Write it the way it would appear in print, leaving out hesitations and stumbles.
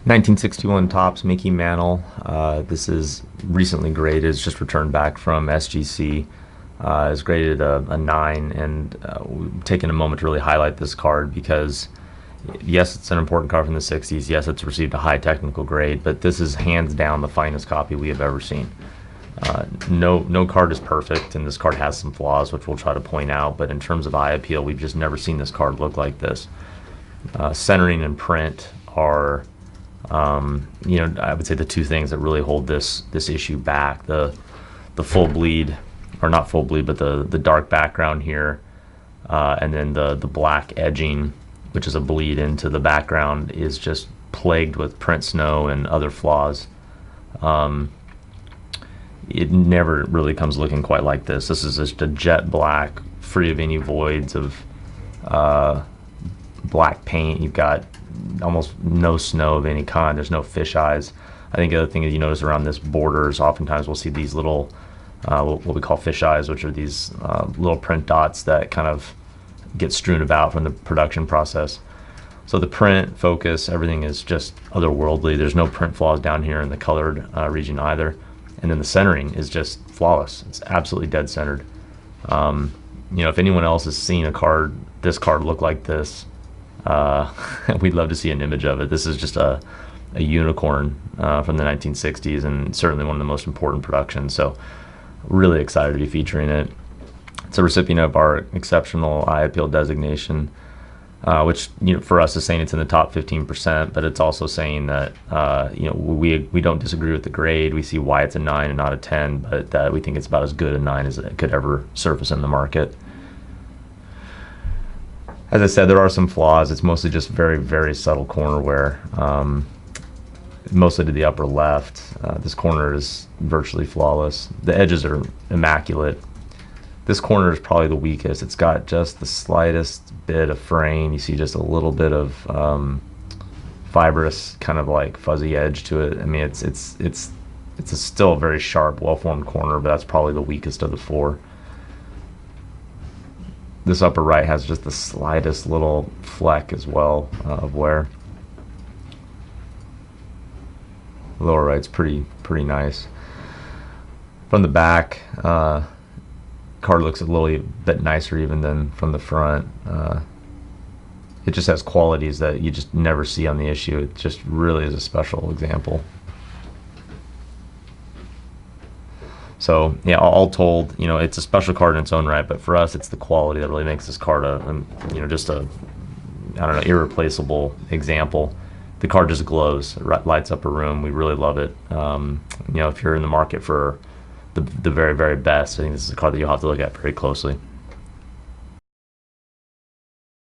1961 Topps Mantle. This is recently graded. It's just returned back from SGC. It's graded a 9, and we've taken a moment to really highlight this card because, yes, it's an important card from the 60s. Yes, it's received a high technical grade, but this is hands down the finest copy we have ever seen. No card is perfect, and this card has some flaws, which we'll try to point out. But in terms of eye appeal, we've just never seen this card look like this. Centering and print are, I would say the two things that really hold this issue back. The full bleed, or not full bleed, but the dark background here, and then the black edging, which is a bleed into the background, is just plagued with print snow and other flaws. It never really comes looking quite like this. This is just a jet black, free of any voids of black paint. You've got almost no snow of any kind. There's no fish eyes. I think the other thing that you notice around this borders, oftentimes we'll see these little what we call fish eyes, which are these little print dots that kind of get strewn about from the production process. So the print, focus, everything is just otherworldly. There's no print flaws down here in the colored region either. And then the centering is just flawless. It's absolutely dead centered. If anyone else has seen this card look like this, we'd love to see an image of it. This is just a unicorn from the 1960s, and certainly one of the most important productions. So really excited to be featuring it. It's a recipient of our exceptional eye appeal designation, which for us is saying it's in the top 15%, but it's also saying that we don't disagree with the grade. We see why it's a 9 and not a 10, but that we think it's about as good a 9 as it could ever surface in the market. As I said, there are some flaws. It's mostly just very, very subtle corner wear, mostly to the upper left. This corner is virtually flawless. The edges are immaculate. This corner is probably the weakest. It's got just the slightest bit of fraying. You see just a little bit of fibrous, kind of like fuzzy edge to it. I mean, it's still a very sharp, well-formed corner, but that's probably the weakest of the four. This upper right has just the slightest little fleck as well of wear. Lower right's pretty nice. From the back, card looks a little bit nicer even than from the front. It just has qualities that you just never see on the issue. It just really is a special example. So yeah, all told, it's a special card in its own right, but for us, it's the quality that really makes this card just a irreplaceable example. The card just glows, lights up a room. We really love it. If you're in the market for the very, very best, I think this is a card that you'll have to look at very closely.